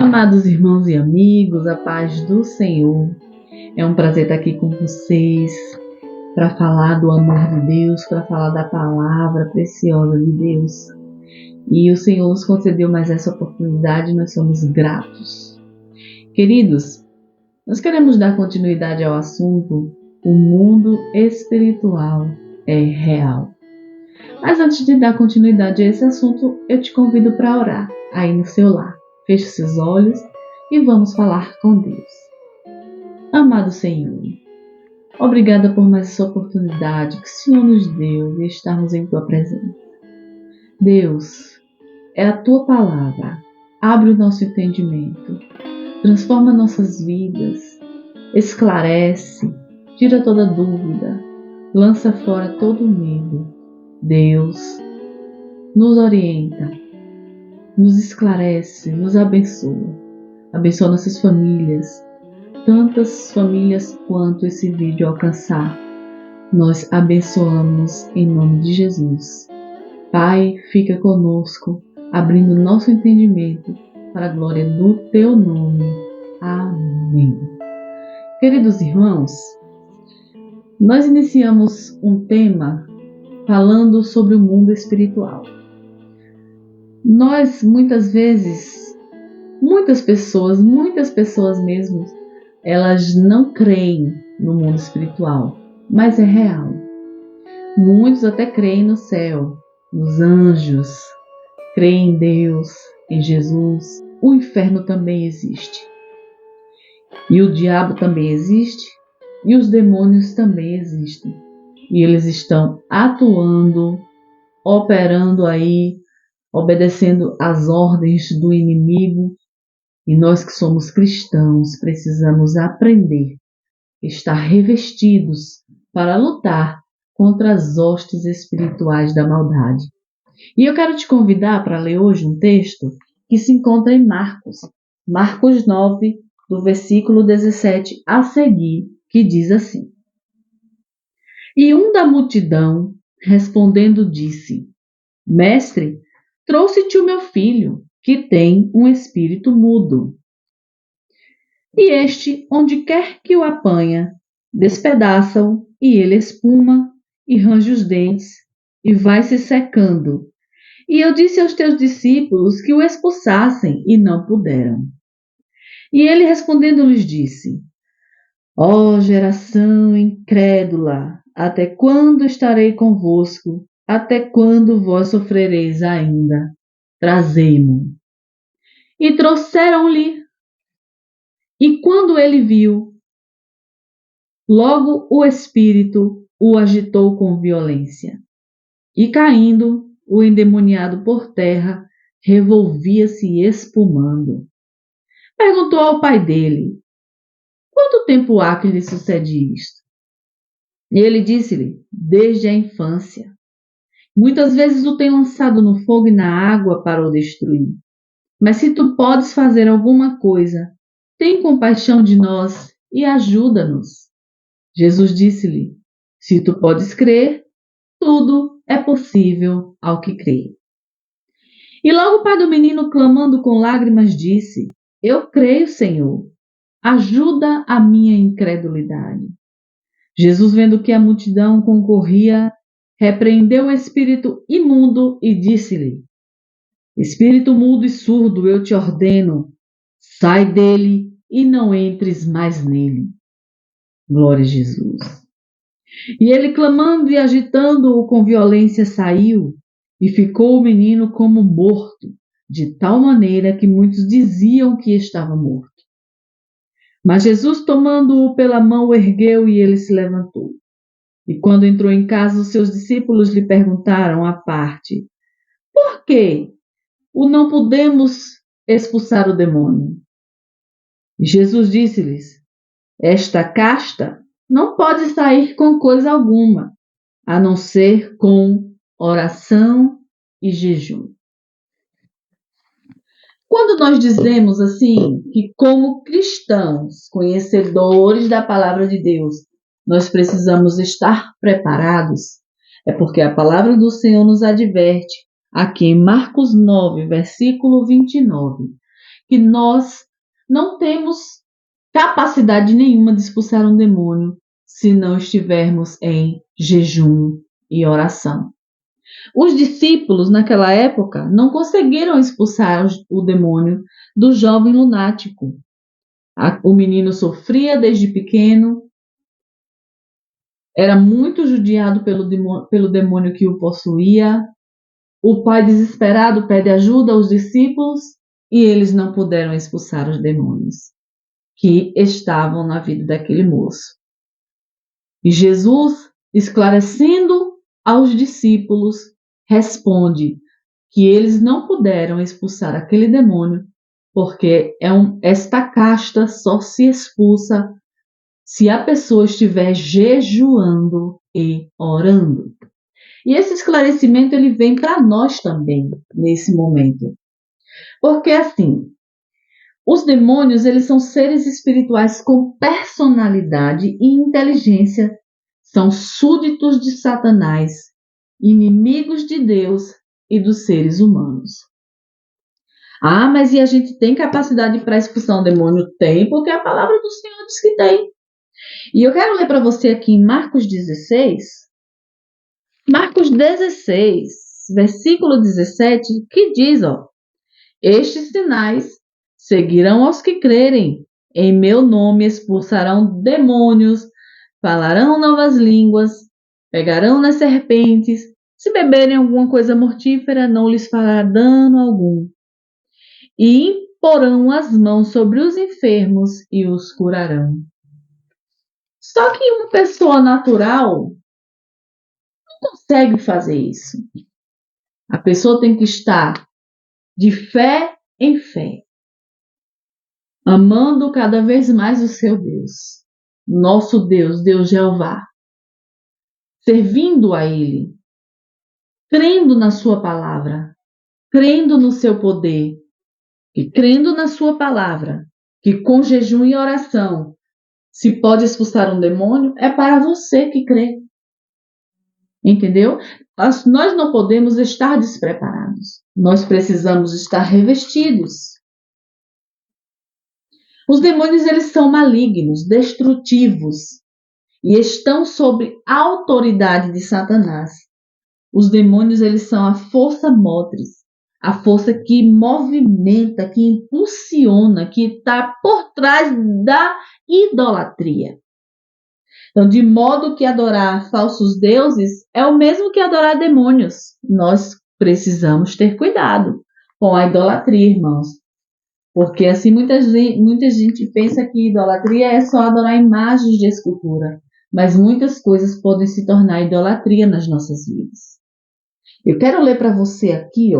Amados irmãos e amigos, a paz do Senhor. É um prazer estar aqui com vocês para falar do amor de Deus, para falar da palavra preciosa de Deus. E o Senhor nos concedeu mais essa oportunidade e nós somos gratos. Queridos, nós queremos dar continuidade ao assunto: o mundo espiritual é real. Mas antes de dar continuidade a esse assunto, eu te convido para orar aí no seu lar. Feche seus olhos e vamos falar com Deus. Amado Senhor, obrigada por mais essa oportunidade que o Senhor nos deu de estarmos em Tua presença. Deus, é a Tua palavra. Abre o nosso entendimento, transforma nossas vidas, esclarece, tira toda dúvida, lança fora todo medo. Deus, nos orienta, nos esclarece, nos abençoa. Abençoa nossas famílias, tantas famílias quanto esse vídeo alcançar. Nós abençoamos em nome de Jesus. Pai, fica conosco, abrindo nosso entendimento para a glória do Teu nome. Amém. Queridos irmãos, nós iniciamos um tema falando sobre o mundo espiritual. Nós muitas vezes, muitas pessoas mesmo, elas não creem no mundo espiritual, mas é real. Muitos até creem no céu, nos anjos, creem em Deus, em Jesus. O inferno também existe. E o diabo também existe, e os demônios também existem. E eles estão atuando, operando aí, obedecendo às ordens do inimigo. E nós que somos cristãos precisamos aprender a estar revestidos para lutar contra as hostes espirituais da maldade. E eu quero te convidar para ler hoje um texto que se encontra em Marcos 9, do versículo 17 a seguir, que diz assim: E um da multidão, respondendo, disse: Mestre, trouxe-te o meu filho, que tem um espírito mudo. E este, onde quer que o apanha, despedaça-o, e ele espuma, e range os dentes, e vai se secando. E eu disse aos teus discípulos que o expulsassem, e não puderam. E ele respondendo lhes disse: Ó geração incrédula, até quando estarei convosco? Até quando vós sofrereis ainda? Trazei-mo. E trouxeram-lhe. E quando ele viu, logo o espírito o agitou com violência. E caindo, o endemoniado por terra revolvia-se espumando. Perguntou ao pai dele: Quanto tempo há que lhe sucede isto? E ele disse-lhe: Desde a infância. Muitas vezes o tem lançado no fogo e na água para o destruir. Mas se tu podes fazer alguma coisa, tem compaixão de nós e ajuda-nos. Jesus disse-lhe: Se tu podes crer, tudo é possível ao que crê. E logo o pai do menino, clamando com lágrimas, disse: Eu creio, Senhor, ajuda a minha incredulidade. Jesus, vendo que a multidão concorria, repreendeu o espírito imundo e disse-lhe: Espírito mudo e surdo, eu te ordeno, sai dele e não entres mais nele. Glória a Jesus. E ele, clamando e agitando-o com violência, saiu, e ficou o menino como morto, de tal maneira que muitos diziam que estava morto. Mas Jesus, tomando-o pela mão, o ergueu e ele se levantou. E quando entrou em casa, os seus discípulos lhe perguntaram à parte: Por que o não podemos expulsar o demônio? E Jesus disse-lhes: Esta casta não pode sair com coisa alguma, a não ser com oração e jejum. Quando nós dizemos assim, que como cristãos, conhecedores da palavra de Deus, nós precisamos estar preparados, é porque a palavra do Senhor nos adverte, aqui em Marcos 9, versículo 29, que nós não temos capacidade nenhuma de expulsar um demônio se não estivermos em jejum e oração. Os discípulos, naquela época, não conseguiram expulsar o demônio do jovem lunático. O menino sofria desde pequeno, era muito judiado pelo demônio que o possuía. O pai, desesperado, pede ajuda aos discípulos e eles não puderam expulsar os demônios que estavam na vida daquele moço. E Jesus, esclarecendo aos discípulos, responde que eles não puderam expulsar aquele demônio porque esta casta só se expulsa se a pessoa estiver jejuando e orando. E esse esclarecimento ele vem para nós também nesse momento. Porque assim, os demônios eles são seres espirituais com personalidade e inteligência, são súditos de Satanás, inimigos de Deus e dos seres humanos. Ah, mas e a gente tem capacidade para expulsar um demônio? Tem, porque a palavra do Senhor diz que tem. E eu quero ler para você aqui em Marcos 16, versículo 17, que diz, estes sinais seguirão aos que crerem. Em meu nome expulsarão demônios, falarão novas línguas, pegarão nas serpentes, se beberem alguma coisa mortífera, não lhes fará dano algum. E imporão as mãos sobre os enfermos e os curarão. Só que uma pessoa natural não consegue fazer isso. A pessoa tem que estar de fé em fé, amando cada vez mais o seu Deus, nosso Deus, Deus Jeová, servindo a Ele, crendo na sua palavra, crendo no seu poder, e crendo na sua palavra, que com jejum e oração se pode expulsar um demônio, é para você que crê. Entendeu? Nós não podemos estar despreparados. Nós precisamos estar revestidos. Os demônios eles são malignos, destrutivos e estão sob a autoridade de Satanás. Os demônios eles são a força motriz, a força que movimenta, que impulsiona, que está por trás da idolatria. Então, de modo que adorar falsos deuses é o mesmo que adorar demônios. Nós precisamos ter cuidado com a idolatria, irmãos. Porque assim muita gente pensa que idolatria é só adorar imagens de escultura. Mas muitas coisas podem se tornar idolatria nas nossas vidas. Eu quero ler para você aqui,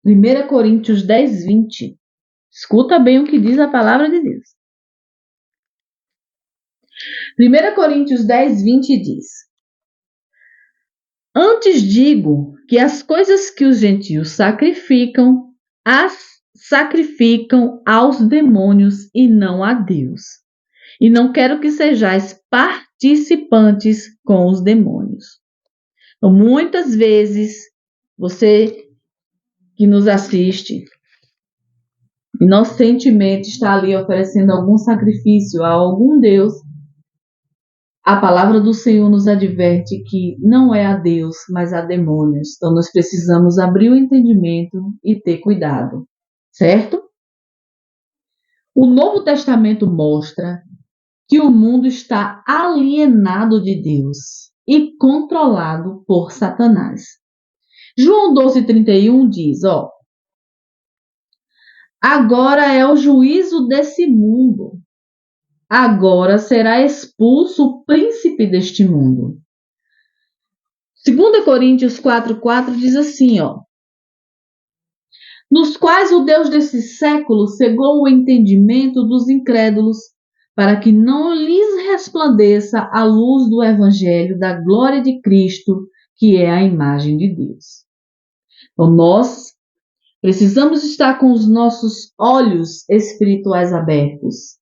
1 Coríntios 10, 20. Escuta bem o que diz a palavra de Deus. 1 Coríntios 10, 20 diz: Antes digo que as coisas que os gentios sacrificam, as sacrificam aos demônios e não a Deus. E não quero que sejais participantes com os demônios. Então, muitas vezes, você que nos assiste, inocentemente está ali oferecendo algum sacrifício a algum Deus, a palavra do Senhor nos adverte que não é a Deus, mas a demônios. Então, nós precisamos abrir o entendimento e ter cuidado, certo? O Novo Testamento mostra que o mundo está alienado de Deus e controlado por Satanás. João 12,31 diz, agora é o juízo desse mundo. Agora será expulso o príncipe deste mundo. 2 Coríntios 4,4 diz assim, nos quais o Deus desse século cegou o entendimento dos incrédulos, para que não lhes resplandeça a luz do evangelho da glória de Cristo, que é a imagem de Deus. Então, nós precisamos estar com os nossos olhos espirituais abertos,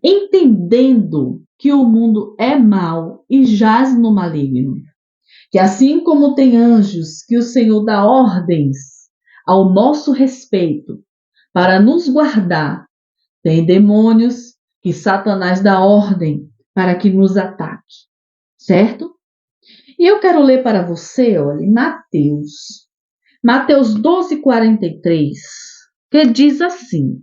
entendendo que o mundo é mau e jaz no maligno. Que assim como tem anjos que o Senhor dá ordens ao nosso respeito, para nos guardar. Tem demônios que Satanás dá ordem para que nos ataque, certo? E eu quero ler para você, olha, Mateus 12:43, que diz assim: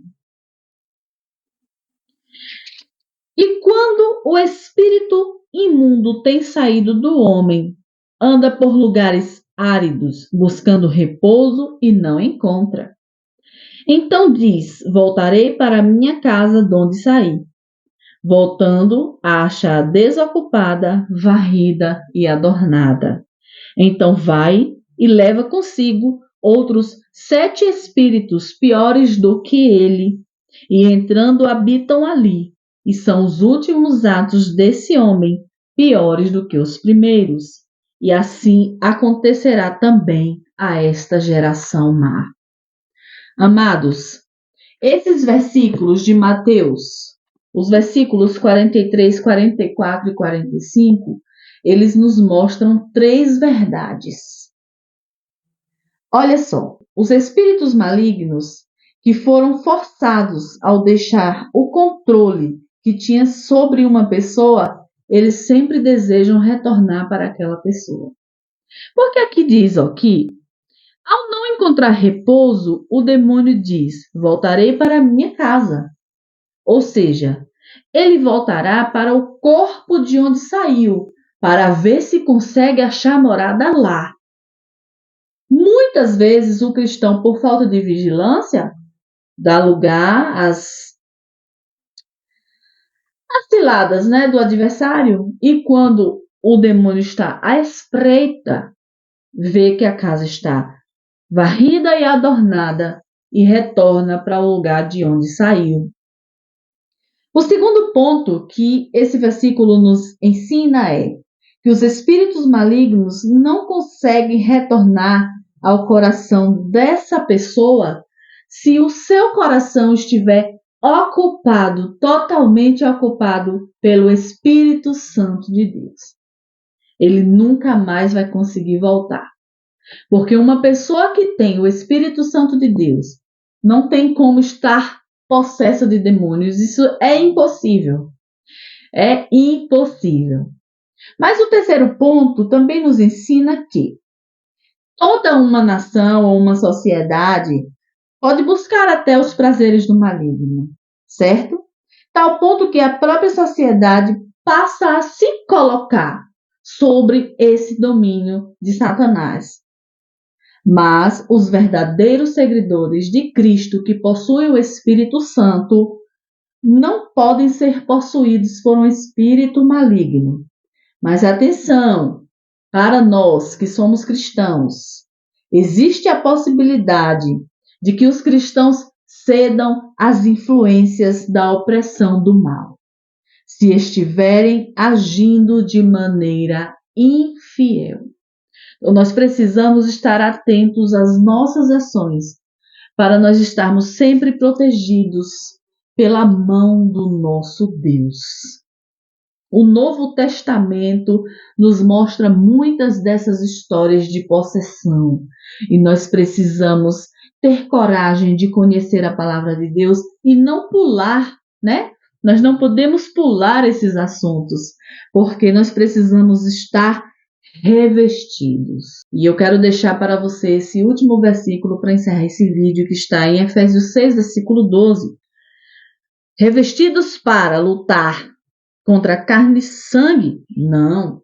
E quando o espírito imundo tem saído do homem, anda por lugares áridos, buscando repouso e não encontra. Então diz: Voltarei para a minha casa de onde saí. Voltando, acha desocupada, varrida e adornada. Então vai e leva consigo outros 7 espíritos piores do que ele, e entrando habitam ali, e são os últimos atos desse homem piores do que os primeiros. E assim acontecerá também a esta geração má. Amados, esses versículos de Mateus, os versículos 43, 44 e 45, eles nos mostram 3 verdades. Olha só, os espíritos malignos que foram forçados ao deixar o controle que tinha sobre uma pessoa, eles sempre desejam retornar para aquela pessoa. Porque aqui diz, ó, que ao não encontrar repouso, o demônio diz: voltarei para a minha casa. Ou seja, ele voltará para o corpo de onde saiu, para ver se consegue achar morada lá. Muitas vezes o cristão, por falta de vigilância, dá lugar às ciladas, né, do adversário, e quando o demônio está à espreita, vê que a casa está varrida e adornada e retorna para o lugar de onde saiu. O segundo ponto que esse versículo nos ensina é que os espíritos malignos não conseguem retornar ao coração dessa pessoa se o seu coração estiver ocupado, totalmente ocupado pelo Espírito Santo de Deus. Ele nunca mais vai conseguir voltar. Porque uma pessoa que tem o Espírito Santo de Deus não tem como estar possessa de demônios. Isso é impossível. É impossível. Mas o terceiro ponto também nos ensina que toda uma nação ou uma sociedade pode buscar até os prazeres do maligno, certo? Tal ponto que a própria sociedade passa a se colocar sobre esse domínio de Satanás. Mas os verdadeiros seguidores de Cristo que possuem o Espírito Santo não podem ser possuídos por um espírito maligno. Mas atenção, para nós que somos cristãos, existe a possibilidade de que os cristãos cedam às influências da opressão do mal, se estiverem agindo de maneira infiel. Então, nós precisamos estar atentos às nossas ações, para nós estarmos sempre protegidos pela mão do nosso Deus. O Novo Testamento nos mostra muitas dessas histórias de possessão, e nós precisamos ter coragem de conhecer a palavra de Deus e não pular, né? Nós não podemos pular esses assuntos, porque nós precisamos estar revestidos. E eu quero deixar para você esse último versículo para encerrar esse vídeo, que está em Efésios 6, versículo 12. Revestidos para lutar contra carne e sangue? Não.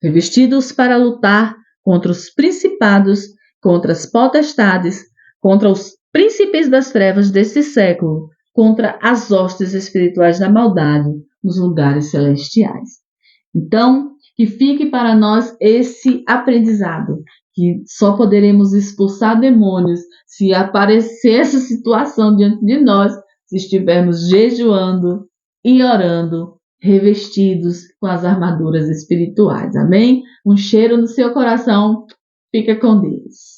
Revestidos para lutar contra os principados, contra as potestades, contra os príncipes das trevas desse século, contra as hostes espirituais da maldade nos lugares celestiais. Então, que fique para nós esse aprendizado, que só poderemos expulsar demônios se aparecer essa situação diante de nós, se estivermos jejuando e orando, revestidos com as armaduras espirituais. Amém? Um cheiro no seu coração. Fica com Deus.